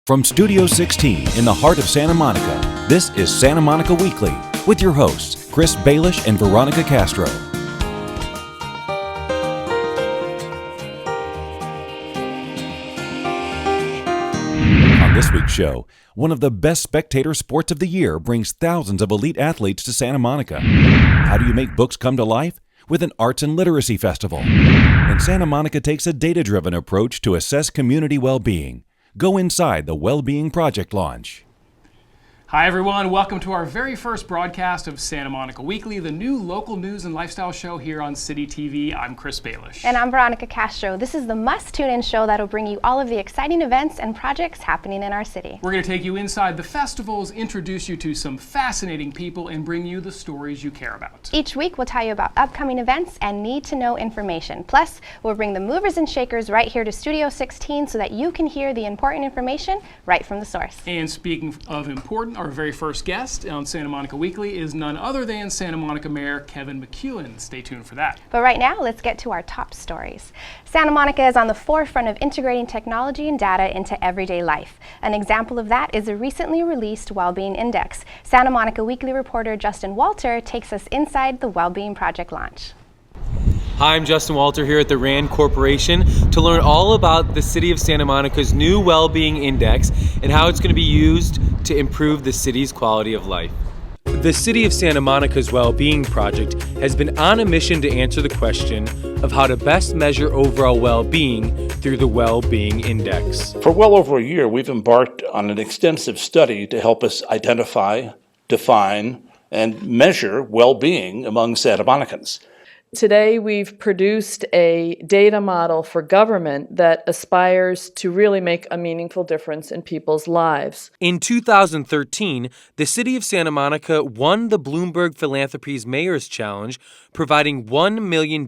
From Studio 16 in the heart of Santa Monica, this is Santa Monica Weekly with your hosts, Chris Baelish and Veronica Castro. On this week's show, one of the best spectator sports of the year brings thousands of elite athletes to Santa Monica. How do you make books come to life? With an arts and literacy festival. And Santa Monica takes a data-driven approach to assess community well-being. Go inside the WellBeing Project launch. Hi everyone, welcome to our very first broadcast of Santa Monica Weekly, the new local news and lifestyle show here on City TV. I'm Chris Baelish. And I'm Veronica Castro. This is the must-tune-in show that'll bring you all of the exciting events and projects happening in our city. We're going to take you inside the festivals, introduce you to some fascinating people, and bring you the stories you care about. Each week we'll tell you about upcoming events and need-to-know information. Plus, we'll bring the movers and shakers right here to Studio 16 so that you can hear the important information right from the source. And speaking of important, our very first guest on Santa Monica Weekly is none other than Santa Monica Mayor Kevin McHale. Stay tuned for that. But right now, let's get to our top stories. Santa Monica is on the forefront of integrating technology and data into everyday life. An example of that is a recently released WellBeing Index. Santa Monica Weekly reporter Justin Walter takes us inside the WellBeing Project launch. Hi, I'm Justin Walter here at the RAND Corporation to learn all about the City of Santa Monica's new WellBeing Index and how it's going to be used to improve the city's quality of life. The City of Santa Monica's WellBeing Project has been on a mission to answer the question of how to best measure overall well-being through the WellBeing Index. For well over a year, we've embarked on an extensive study to help us identify, define, and measure well-being among Santa Monicans. Today, we've produced a data model for government that aspires to really make a meaningful difference in people's lives. In 2013, the City of Santa Monica won the Bloomberg Philanthropies Mayor's Challenge, providing $1 million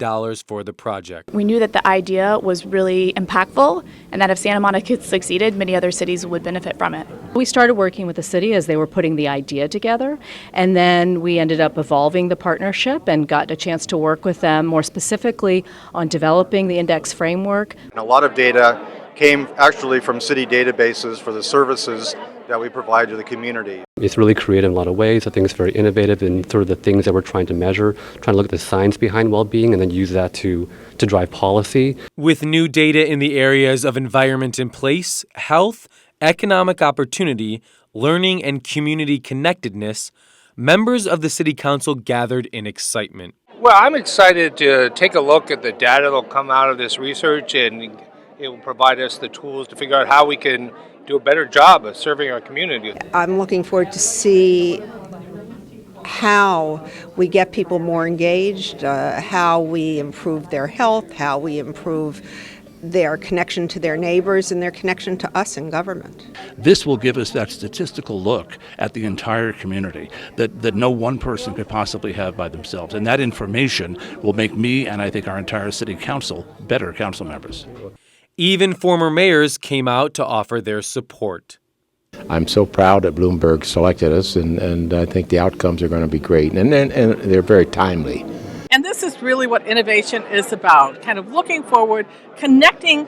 for the project. We knew that the idea was really impactful and that if Santa Monica succeeded, many other cities would benefit from it. We started working with the city as they were putting the idea together, and then we ended up evolving the partnership and got a chance to work with them more specifically on developing the index framework. And a lot of data came actually from city databases for the services that we provide to the community. It's really creative in a lot of ways. I think it's very innovative in sort of the things that we're trying to measure, trying to look at the science behind well-being and then use that to drive policy. With new data in the areas of environment and place, health, economic opportunity, learning, and community connectedness, members of the City Council gathered in excitement. Well, I'm excited to take a look at the data that will come out of this research, and it will provide us the tools to figure out how we can do a better job of serving our community. I'm looking forward to see how we get people more engaged, how we improve their health, how we improve their connection to their neighbors and their connection to us in government. This will give us that statistical look at the entire community that no one person could possibly have by themselves. And that information will make me and I think our entire city council better council members. Even former mayors came out to offer their support. I'm so proud that Bloomberg selected us, and I think the outcomes are going to be great, and they're very timely. And this is really what innovation is about, kind of looking forward, connecting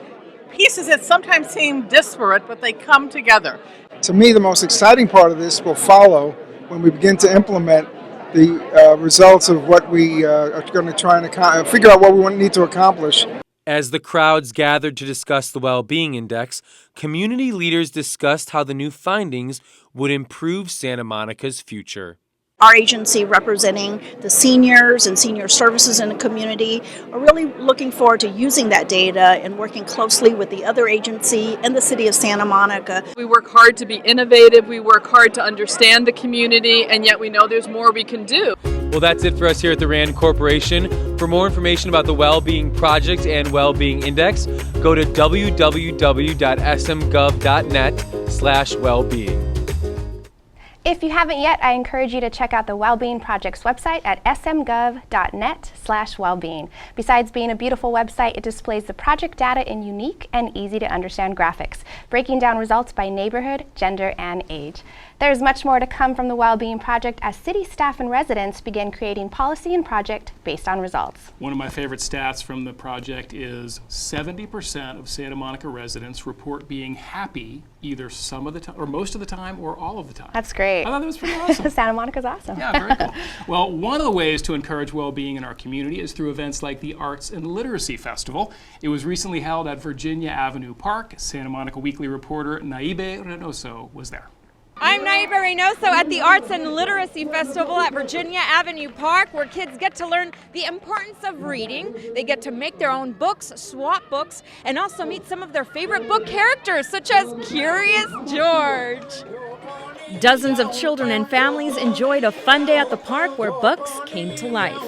pieces that sometimes seem disparate, but they come together. To me, the most exciting part of this will follow when we begin to implement the results of what we are going to try and figure out what we need to accomplish. As the crowds gathered to discuss the WellBeing Index, community leaders discussed how the new findings would improve Santa Monica's future. Our agency, representing the seniors and senior services in the community, are really looking forward to using that data and working closely with the other agency and the City of Santa Monica. We work hard to be innovative, we work hard to understand the community, and yet we know there's more we can do. Well, that's it for us here at the RAND Corporation. For more information about the WellBeing Project and WellBeing Index, go to www.smgov.net/wellbeing. If you haven't yet, I encourage you to check out the WellBeing Project's website at smgov.net/wellbeing. Besides being a beautiful website, it displays the project data in unique and easy to understand graphics, breaking down results by neighborhood, gender, and age. There's much more to come from the WellBeing Project as city staff and residents begin creating policy and project based on results. One of my favorite stats from the project is 70% of Santa Monica residents report being happy either some of the time, or most of the time, or all of the time. That's great. I thought that was pretty awesome. Santa Monica's awesome. Yeah, very cool. Well, one of the ways to encourage well-being in our community is through events like the Arts and Literacy Festival. It was recently held at Virginia Avenue Park. Santa Monica Weekly reporter Naibe Reynoso was there. I'm Naiba Reynoso at the Arts and Literacy Festival at Virginia Avenue Park, where kids get to learn the importance of reading. They get to make their own books, swap books, and also meet some of their favorite book characters, such as Curious George. Dozens of children and families enjoyed a fun day at the park where books came to life.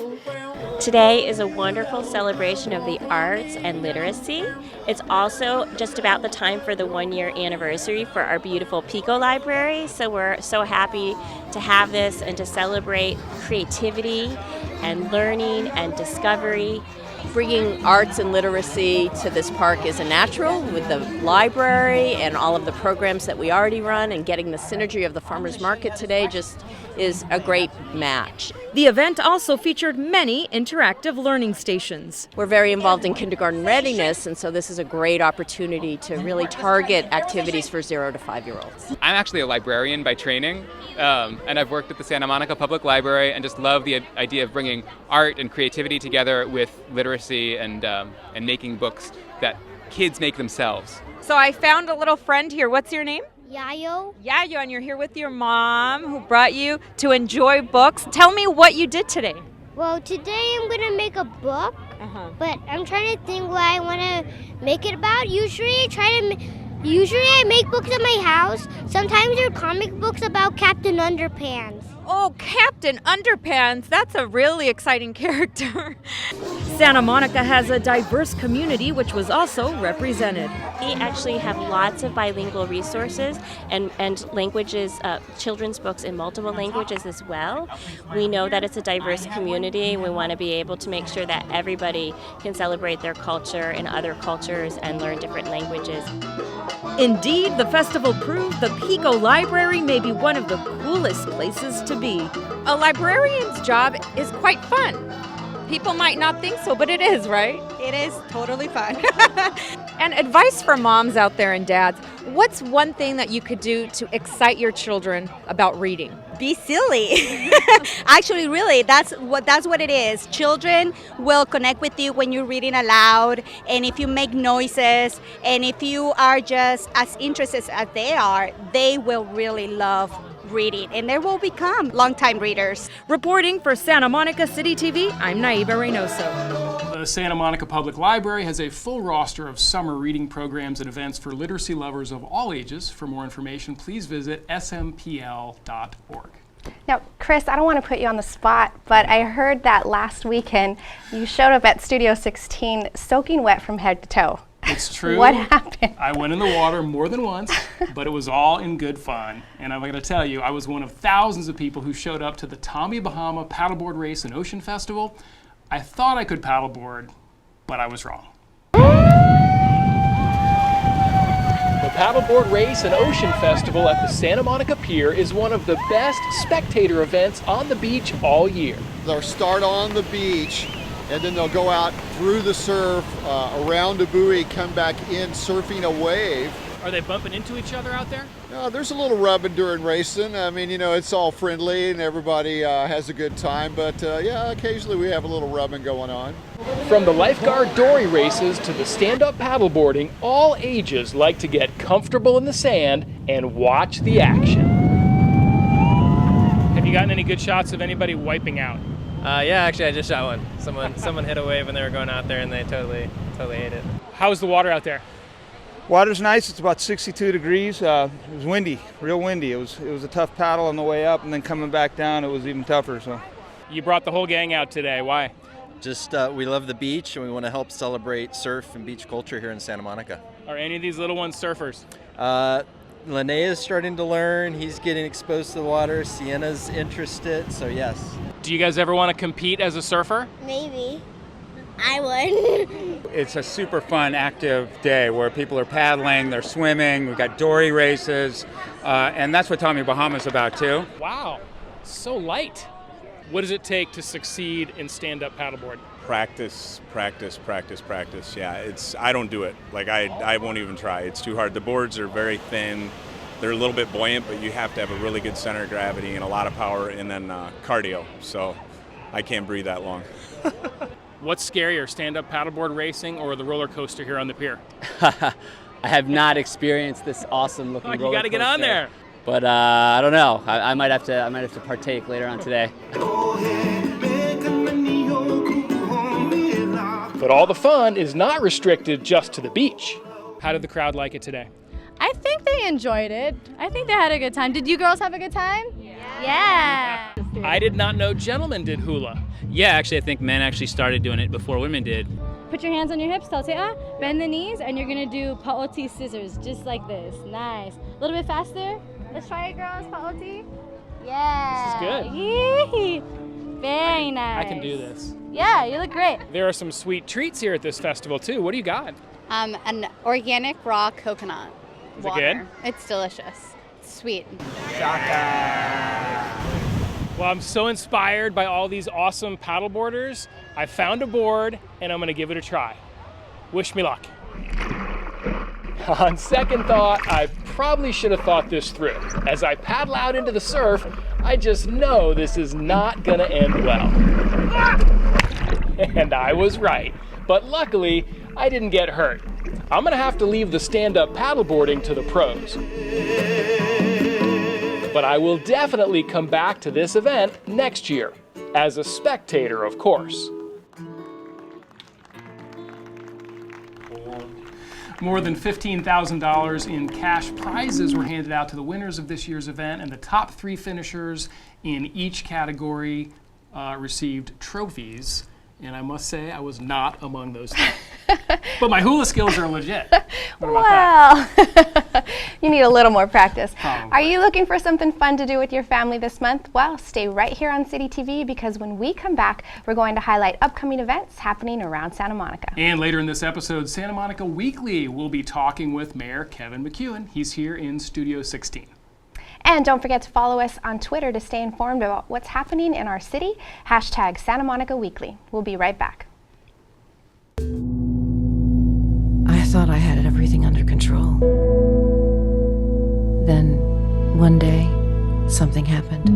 Today is a wonderful celebration of the arts and literacy. It's also just about the time for the 1-year anniversary for our beautiful Pico Library, so we're so happy to have this and to celebrate creativity and learning and discovery. Bringing arts and literacy to this park is a natural with the library and all of the programs that we already run, and getting the synergy of the farmers market today just is a great match. The event also featured many interactive learning stations. We're very involved in kindergarten readiness, and so this is a great opportunity to really target activities for 0 to 5-year-olds. I'm actually a librarian by training, and I've worked at the Santa Monica Public Library and just love the idea of bringing art and creativity together with literacy and making books that kids make themselves. So I found a little friend here. What's your name? Yayo. Yayo, and you're here with your mom who brought you to enjoy books. Tell me what you did today. Well, today I'm going to make a book, but I'm trying to think what I want to make it about. Usually I make books at my house. Sometimes they're comic books about Captain Underpants. Oh, Captain Underpants. That's a really exciting character. Santa Monica has a diverse community which was also represented. We actually have lots of bilingual resources and languages, children's books in multiple languages as well. We know that it's a diverse community. We want to be able to make sure that everybody can celebrate their culture and other cultures and learn different languages. Indeed, the festival proved the Pico Library may be one of the coolest places to be. A librarian's job is quite fun. People might not think so, but it is, right? It is totally fun. And advice for moms out there and dads, what's one thing that you could do to excite your children about reading? Be silly. Actually, really, that's what it is. Children will connect with you when you're reading aloud, and if you make noises, and if you are just as interested as they are, they will really love reading, and they will become longtime readers. Reporting for Santa Monica City TV, I'm Naiba Reynoso. The Santa Monica Public Library has a full roster of summer reading programs and events for literacy lovers of all ages. For more information, please visit smpl.org. Now, Chris, I don't want to put you on the spot, but I heard that last weekend you showed up at Studio 16 soaking wet from head to toe. It's true. What happened? I went in the water more than once, but it was all in good fun. And I'm going to tell you, I was one of thousands of people who showed up to the Tommy Bahama Paddleboard Race and Ocean Festival. I thought I could paddleboard, but I was wrong. The Paddleboard Race and Ocean Festival at the Santa Monica Pier is one of the best spectator events on the beach all year. They'll start on the beach, and then they'll go out through the surf, around a buoy, come back in, surfing a wave. Are they bumping into each other out there? No, there's a little rubbing during racing. I mean, you know, it's all friendly and everybody has a good time, but yeah, occasionally we have a little rubbing going on. From the lifeguard dory races to the stand-up paddleboarding, all ages like to get comfortable in the sand and watch the action. Have you gotten any good shots of anybody wiping out? Yeah, actually I just shot one. Someone hit a wave when they were going out there and they totally ate it. How's the water out there? Water's nice. It's about 62 degrees. It was windy, real windy. It was a tough paddle on the way up, and then coming back down, it was even tougher. So, you brought the whole gang out today. Why? Just we love the beach, and we want to help celebrate surf and beach culture here in Santa Monica. Are any of these little ones surfers? Linnea's starting to learn. He's getting exposed to the water. Sienna's interested, so yes. Do you guys ever want to compete as a surfer? Maybe. I would. It's a super fun, active day where people are paddling, they're swimming, we've got dory races, and that's what Tommy Bahama's about too. Wow, so light. What does it take to succeed in stand-up paddleboard? Practice. Yeah, I don't do it. Like I won't even try. It's too hard. The boards are very thin. They're a little bit buoyant, but you have to have a really good center of gravity and a lot of power, and then cardio. So I can't breathe that long. What's scarier, stand-up paddleboard racing or the roller coaster here on the pier? I have not experienced this awesome looking roller You got to get on there. But I don't know. I might have to partake later on today. But all the fun is not restricted just to the beach. How did the crowd like it today? I think they enjoyed it. I think they had a good time. Did you girls have a good time? Yeah. I did not know gentlemen did hula. Yeah, actually, I think men actually started doing it before women did. Put your hands on your hips, taotea, bend the knees, and you're gonna do paoti scissors, just like this. Nice. A little bit faster. Let's try it, girls. Paoti. Yeah. This is good. Yee. Very nice. I can do this. Yeah, you look great. There are some sweet treats here at this festival too. What do you got? An organic raw coconut Is water. it good? It's delicious. It's sweet. Well, I'm so inspired by all these awesome paddleboarders. I found a board and I'm going to give it a try. Wish me luck. On second thought, I probably should have thought this through. As I paddle out into the surf, I just know this is not going to end well. And I was right. But luckily, I didn't get hurt. I'm going to have to leave the stand-up paddleboarding to the pros. But I will definitely come back to this event next year, as a spectator, of course. More than $15,000 in cash prizes were handed out to the winners of this year's event, and the top 3 finishers in each category received trophies. And I must say, I was not among those 3. But my hula skills are legit. What about that? You need a little more practice. Probably. Are you looking for something fun to do with your family this month? Well, stay right here on City TV, because when we come back, we're going to highlight upcoming events happening around Santa Monica. And later in this episode, Santa Monica Weekly, we'll be talking with Mayor Kevin McEwen. He's here in Studio 16. And don't forget to follow us on Twitter to stay informed about what's happening in our city. # Santa Monica Weekly. We'll be right back. I thought I had everything under control. Then, one day, something happened.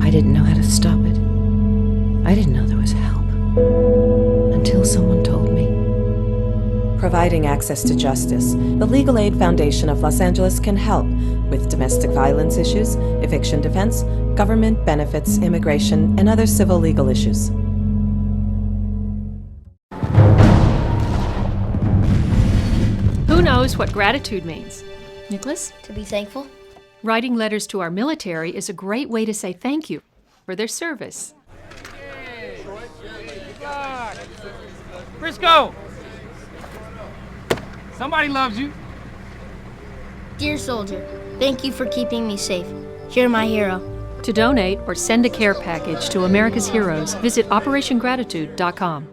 I didn't know how to stop it. I didn't know there was help. Until someone told me. Providing access to justice, the Legal Aid Foundation of Los Angeles can help with domestic violence issues, eviction defense, government benefits, immigration, and other civil legal issues. Who knows what gratitude means? Nicholas? To be thankful. Writing letters to our military is a great way to say thank you for their service. Briscoe! Somebody loves you. Dear soldier, thank you for keeping me safe. You're my hero. To donate or send a care package to America's heroes, visit OperationGratitude.com.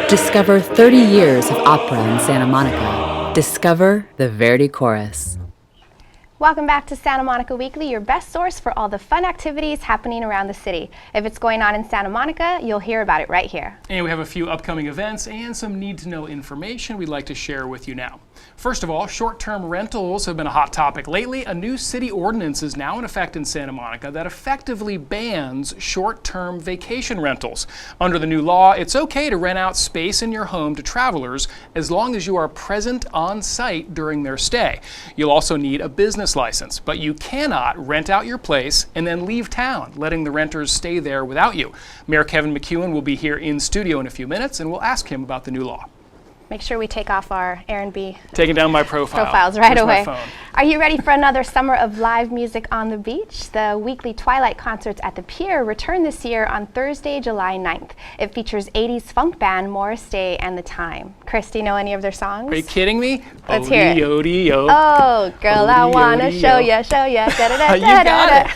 Discover 30 years of opera in Santa Monica. Discover the Verdi Chorus. Welcome back to Santa Monica Weekly, your best source for all the fun activities happening around the city. If it's going on in Santa Monica, you'll hear about it right here. And we have a few upcoming events and some need-to-know information we'd like to share with you now. First of all, short-term rentals have been a hot topic lately. A new city ordinance is now in effect in Santa Monica that effectively bans short-term vacation rentals. Under the new law, it's okay to rent out space in your home to travelers as long as you are present on site during their stay. You'll also need a business license, but you cannot rent out your place and then leave town, letting the renters stay there without you. Mayor Kevin McEwen will be here in studio in a few minutes, and we'll ask him about the new law. Make sure we take off our Aaron B. Taking down my profiles right Where's away. My phone? Are you ready for another summer of live music on the beach? The weekly Twilight concerts at the Pier return this year on Thursday, July 9th. It features 80s funk band Morris Day and The Time. Chris, do you know any of their songs? Are you kidding me? Let's hear it. Odie-o. Oh, girl, I wanna show ya, show ya. You got it.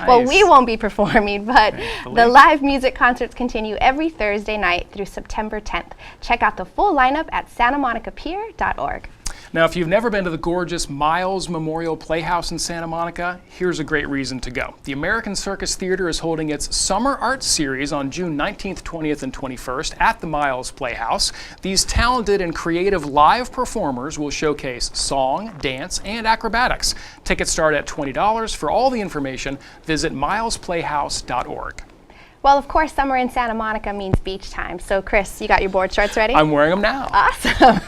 Well, Nice. we won't be performing, but the live music concerts continue every Thursday night through September 10th. Check out the full lineup at santamonicapier.org. Now, if you've never been to the gorgeous Miles Memorial Playhouse in Santa Monica, here's a great reason to go. The American Circus Theater is holding its Summer Arts Series on June 19th, 20th, and 21st at the Miles Playhouse. These talented and creative live performers will showcase song, dance, and acrobatics. Tickets start at $20. For all the information, visit milesplayhouse.org. Well, of course, summer in Santa Monica means beach time. So, Chris, you got your board shorts ready? I'm wearing them now. Awesome.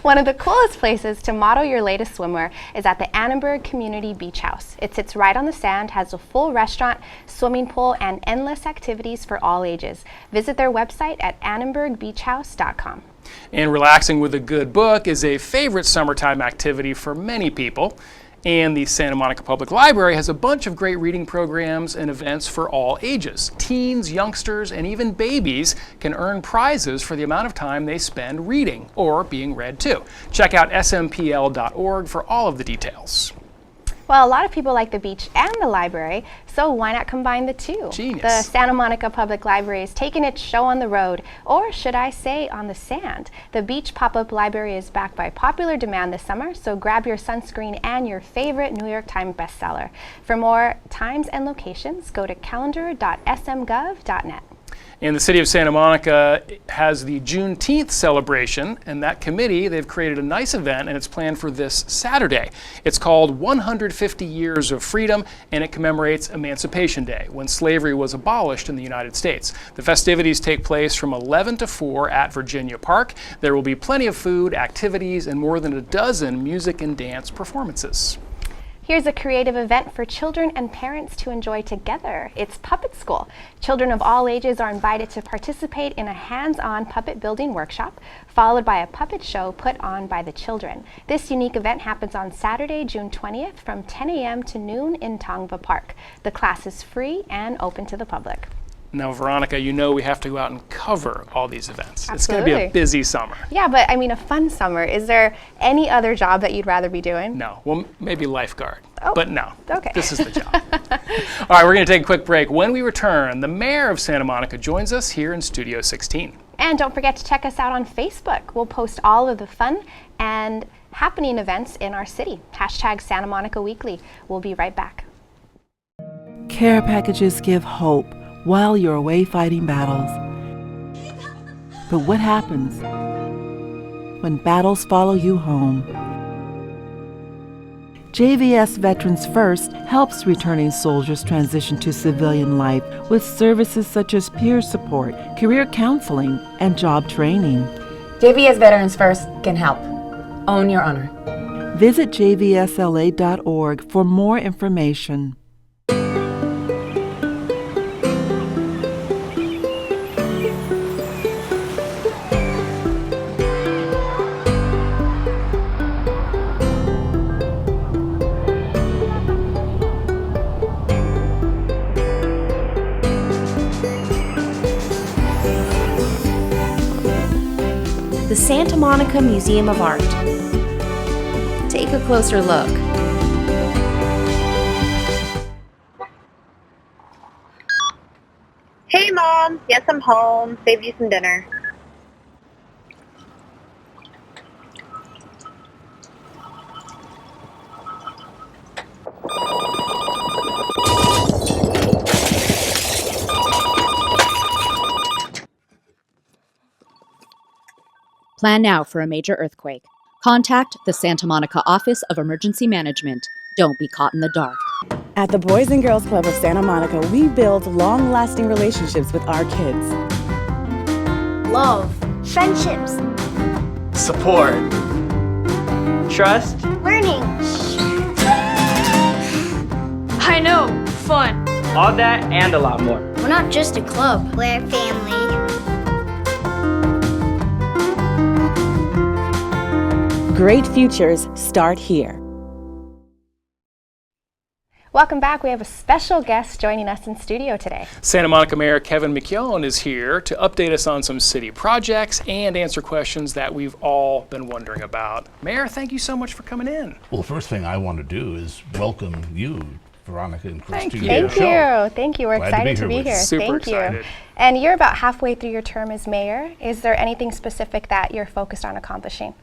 One of the coolest places to model your latest swimwear is at the Annenberg Community Beach House. It sits right on the sand, has a full restaurant, swimming pool, and endless activities for all ages. Visit their website at annenbergbeachhouse.com. And relaxing with a good book is a favorite summertime activity for many people. And the Santa Monica Public Library has a bunch of great reading programs and events for all ages. Teens, youngsters, and even babies can earn prizes for the amount of time they spend reading or being read to. Check out smpl.org for all of the details. Well, a lot of people like the beach and the library, so why not combine the two? Genius. The Santa Monica Public Library is taking its show on the road, or should I say on the sand. The Beach Pop-Up Library is backed by popular demand this summer, so grab your sunscreen and your favorite New York Times bestseller. For more times and locations, go to calendar.smgov.net. And the city of Santa Monica has the Juneteenth celebration, and that committee, they've created a nice event, and it's planned for this Saturday. It's called 150 Years of Freedom, and it commemorates Emancipation Day, when slavery was abolished in the United States. The festivities take place from 11 to 4 at Virginia Park. There will be plenty of food, activities, and more than a dozen music and dance performances. Here's a creative event for children and parents to enjoy together. It's Puppet School. Children of all ages are invited to participate in a hands-on puppet building workshop, followed by a puppet show put on by the children. This unique event happens on Saturday, June 20th from 10 a.m. to noon in Tongva Park. The class is free and open to the public. Now, Veronica, you know we have to go out and cover all these events. Absolutely. It's going to be a busy summer. Yeah, but I mean, a fun summer. Is there any other job that you'd rather be doing? No, well, maybe lifeguard, Oh, but no, okay. This is the job. All right, we're going to take a quick break. When we return, the mayor of Santa Monica joins us here in Studio 16. And don't forget to check us out on Facebook. We'll post all of the fun and happening events in our city. # Santa Monica Weekly. We'll be right back. Care packages give hope while you're away fighting battles. But what happens when battles follow you home? JVS Veterans First helps returning soldiers transition to civilian life with services such as peer support, career counseling, and job training. JVS Veterans First can help. Own your honor. Visit jvsla.org for more information. The Santa Monica Museum of Art. Take a closer look. Hey Mom, yes I'm home. Saved you some dinner. Plan now for a major earthquake. Contact the Santa Monica Office of Emergency Management. Don't be caught in the dark. At the Boys and Girls Club of Santa Monica, we build long-lasting relationships with our kids. Love. Friendships. Support. Trust. Learning. I know. Fun. All that and a lot more. We're not just a club. We're a family. Great futures start here. Welcome back. We have a special guest joining us in studio today. Santa Monica Mayor Kevin McHale is here to update us on some city projects and answer questions that we've all been wondering about. Mayor, thank you so much for coming in. Well, the first thing I want to do is welcome you, Veronica and Chris, to your Thank show. you. Thank you. We're Glad excited to be with you. here. Super Thank excited. you. And you're about halfway through your term as mayor. Is there anything specific that you're focused on accomplishing?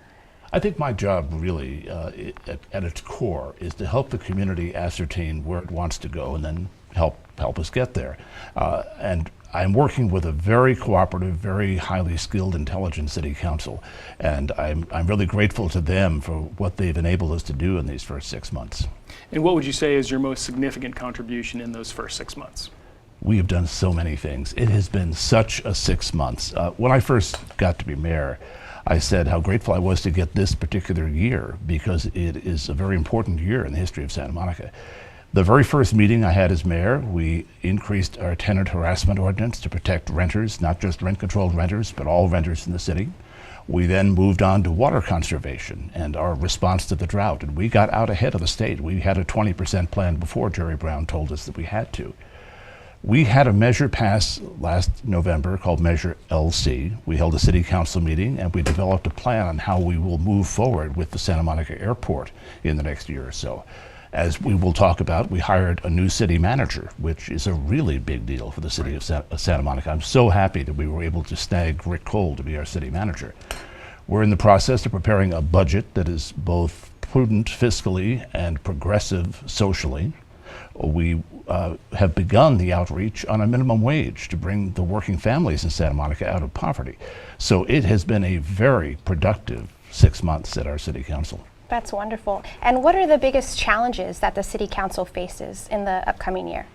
I think my job really, at its core, is to help the community ascertain where it wants to go and then help us get there. And I'm working with a very cooperative, very highly skilled, intelligent city council, and I'm really grateful to them for what they've enabled us to do in these first 6 months. And what would you say is your most significant contribution in those first 6 months? We have done so many things. It has been such a 6 months. When I first got to be mayor, I said how grateful I was to get this particular year because it is a very important year in the history of Santa Monica. The very first meeting I had as mayor, we increased our tenant harassment ordinance to protect renters, not just rent-controlled renters, but all renters in the city. We then moved on to water conservation and our response to the drought, and we got out ahead of the state. We had a 20% plan before Jerry Brown told us that we had to. We had a measure pass last November called Measure LC. We held a city council meeting and we developed a plan on how we will move forward with the Santa Monica Airport in the next year or so. As we will talk about, we hired a new city manager, which is a really big deal for the city of Santa Monica. I'm so happy that we were able to snag Rick Cole to be our city manager. We're in the process of preparing a budget that is both prudent fiscally and progressive socially. We have begun the outreach on a minimum wage to bring the working families in Santa Monica out of poverty. So it has been a very productive 6 months at our city council. That's wonderful. And what are the biggest challenges that the city council faces in the upcoming year?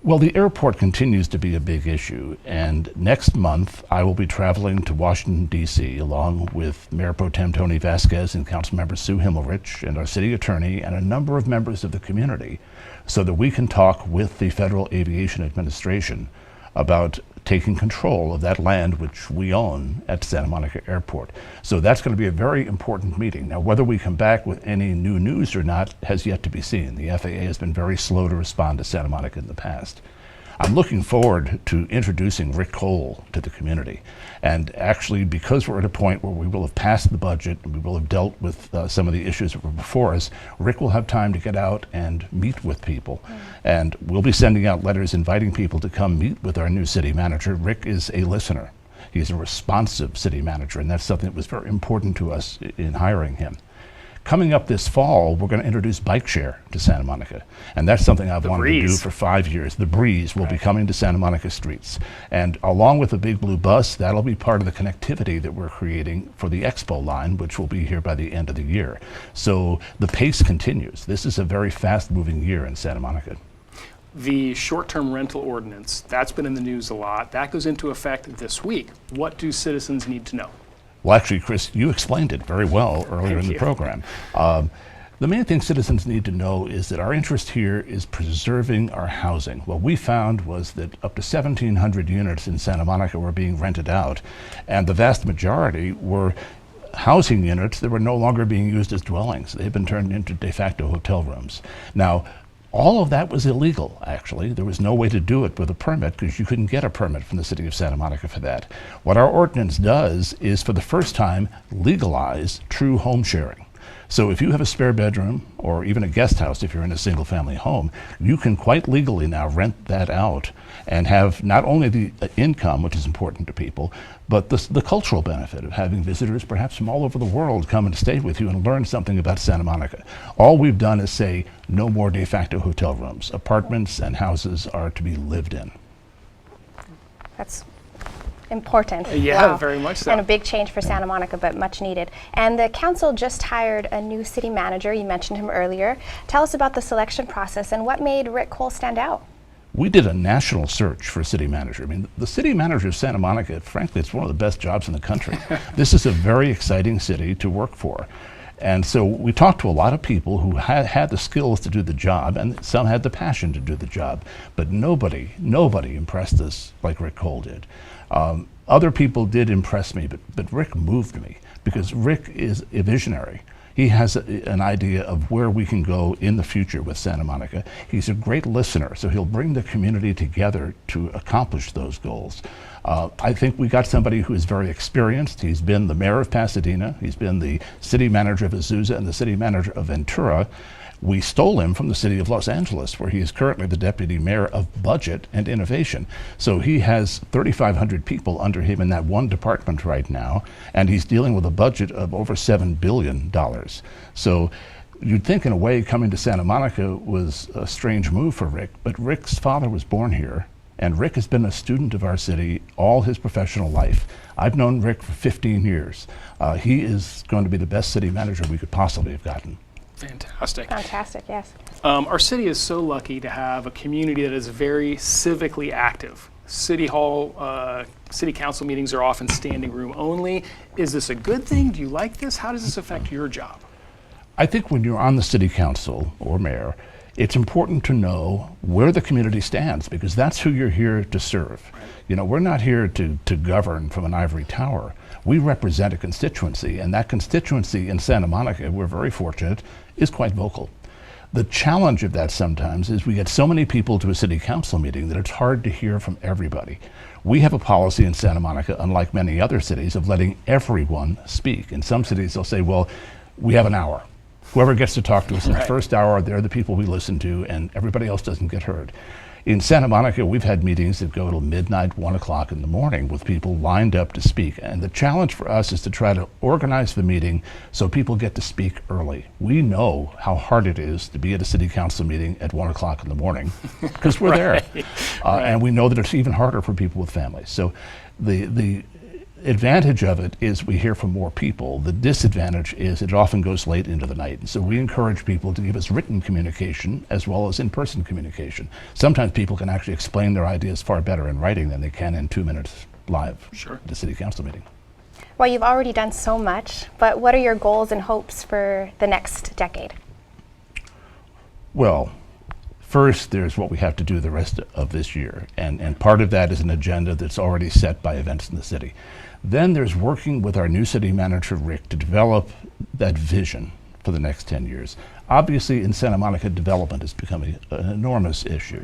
Well, the airport continues to be a big issue, and next month I will be traveling to Washington, D.C. along with Mayor Pro Tem Tony Vasquez and Councilmember Sue Himmelrich and our city attorney and a number of members of the community so that we can talk with the Federal Aviation Administration about taking control of that land which we own at Santa Monica Airport. So that's going to be a very important meeting. Now, whether we come back with any new news or not has yet to be seen. The FAA has been very slow to respond to Santa Monica in the past. I'm looking forward to introducing Rick Cole to the community. And actually, because we're at a point where we will have passed the budget and we will have dealt with some of the issues that were before us, Rick will have time to get out and meet with people. And we'll be sending out letters inviting people to come meet with our new city manager. Rick is a listener. He's a responsive city manager, and that's something that was very important to us in hiring him. Coming up this fall, we're going to introduce bike share to Santa Monica. And that's something I've wanted to do for 5 years. The Breeze will be coming to Santa Monica streets. And along with the Big Blue Bus, that'll be part of the connectivity that we're creating for the Expo line, which will be here by the end of the year. So the pace continues. This is a very fast-moving year in Santa Monica. The short-term rental ordinance, that's been in the news a lot. That goes into effect this week. What do citizens need to know? Well, actually, Chris, you explained it very well earlier in the program. The main thing citizens need to know is that our interest here is preserving our housing. What we found was that up to 1,700 units in Santa Monica were being rented out, and the vast majority were housing units that were no longer being used as dwellings. They've been turned into de facto hotel rooms. Now, all of that was illegal, actually. There was no way to do it with a permit because you couldn't get a permit from the city of Santa Monica for that. What our ordinance does is, for the first time, legalize true home sharing. So if you have a spare bedroom or even a guest house, if you're in a single family home, you can quite legally now rent that out and have not only the income, which is important to people, but the cultural benefit of having visitors perhaps from all over the world come and stay with you and learn something about Santa Monica. All we've done is say no more de facto hotel rooms. Apartments and houses are to be lived in. That's important. Yeah, very much so. And a big change for Santa Monica, but much needed. And the council just hired a new city manager. You mentioned him earlier. Tell us about the selection process and what made Rick Cole stand out. We did a national search for a city manager. I mean, the city manager of Santa Monica, frankly, it's one of the best jobs in the country. This is a very exciting city to work for. And so we talked to a lot of people who had the skills to do the job, and some had the passion to do the job. But nobody impressed us like Rick Cole did. Other people did impress me, but Rick moved me, because Rick is a visionary. He has an idea of where we can go in the future with Santa Monica. He's a great listener, so he'll bring the community together to accomplish those goals. I think we got somebody who is very experienced. He's been the mayor of Pasadena, he's been the city manager of Azusa and the city manager of Ventura. We stole him from the city of Los Angeles, where he is currently the deputy mayor of budget and innovation. So he has 3,500 people under him in that one department right now, and he's dealing with a budget of over $7 billion. So you'd think in a way coming to Santa Monica was a strange move for Rick, but Rick's father was born here, and Rick has been a student of our city all his professional life. I've known Rick for 15 years. He is going to be the best city manager we could possibly have gotten. Fantastic. Fantastic, yes. Our city is so lucky to have a community that is very civically active. City Hall, city council meetings are often standing room only. Is this a good thing? Do you like this? How does this affect your job? I think when you're on the city council or mayor, it's important to know where the community stands, because that's who you're here to serve. Right. You know, we're not here to govern from an ivory tower. We represent a constituency, and that constituency in Santa Monica, we're very fortunate, is quite vocal. The challenge of that sometimes is we get so many people to a city council meeting that it's hard to hear from everybody. We have a policy in Santa Monica, unlike many other cities, of letting everyone speak. In some cities, they'll say, well, we have an hour. Whoever gets to talk to us in the first hour, they're the people we listen to, and everybody else doesn't get heard. In Santa Monica, we've had meetings that go till midnight, 1 o'clock in the morning, with people lined up to speak. And the challenge for us is to try to organize the meeting so people get to speak early. We know how hard it is to be at a city council meeting at 1 o'clock in the morning, because we're there. And we know that it's even harder for people with families. So the advantage of it is we hear from more people. The disadvantage is it often goes late into the night. And so we encourage people to give us written communication as well as in-person communication. Sometimes people can actually explain their ideas far better in writing than they can in 2 minutes live at the city council meeting. Well, you've already done so much, but what are your goals and hopes for the next decade? Well, first, there's what we have to do the rest of this year, and part of that is an agenda that's already set by events in the city. Then there's working with our new city manager, Rick, to develop that vision for the next 10 years. Obviously, in Santa Monica, development is becoming an enormous issue.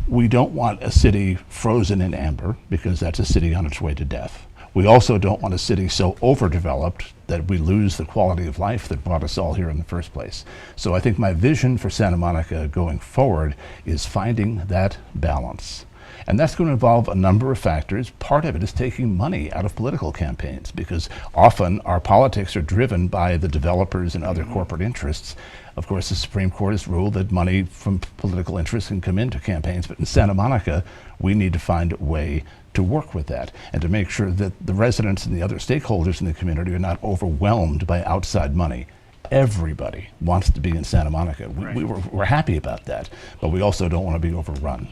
We don't want a city frozen in amber, because that's a city on its way to death. We also don't want a city so overdeveloped that we lose the quality of life that brought us all here in the first place. So I think my vision for Santa Monica going forward is finding that balance. And that's going to involve a number of factors. Part of it is taking money out of political campaigns, because often our politics are driven by the developers and other corporate interests. Of course, the Supreme Court has ruled that money from political interests can come into campaigns, but in Santa Monica, we need to find a way to work with that and to make sure that the residents and the other stakeholders in the community are not overwhelmed by outside money. Everybody wants to be in Santa Monica. We're happy about that, but we also don't want to be overrun.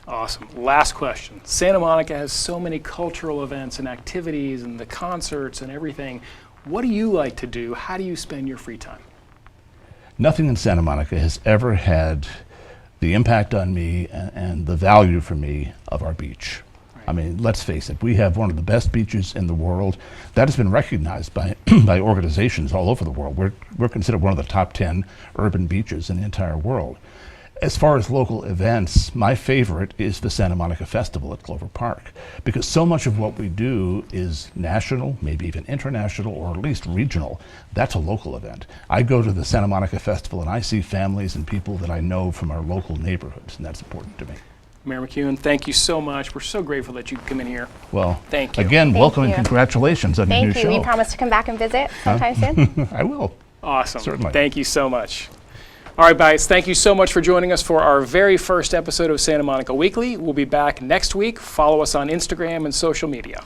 Awesome. Last question. Santa Monica has so many cultural events and activities and the concerts and everything. What do you like to do? How do you spend your free time? Nothing in Santa Monica has ever had the impact on me and the value for me of our beach. I mean, let's face it, we have one of the best beaches in the world. That has been recognized by by organizations all over the world. We're considered one of the top 10 urban beaches in the entire world. As far as local events, my favorite is the Santa Monica Festival at Clover Park, because so much of what we do is national, maybe even international, or at least regional. That's a local event. I go to the Santa Monica Festival and I see families and people that I know from our local neighborhoods, and that's important to me. Mayor McEwen, thank you so much. We're so grateful that you could come in here. Well, thank you. Again, welcome and congratulations on your new show. Thank you. You promise to come back and visit sometime soon? I will. Awesome. Certainly. Thank you so much. All right, guys, thank you so much for joining us for our very first episode of Santa Monica Weekly. We'll be back next week. Follow us on Instagram and social media.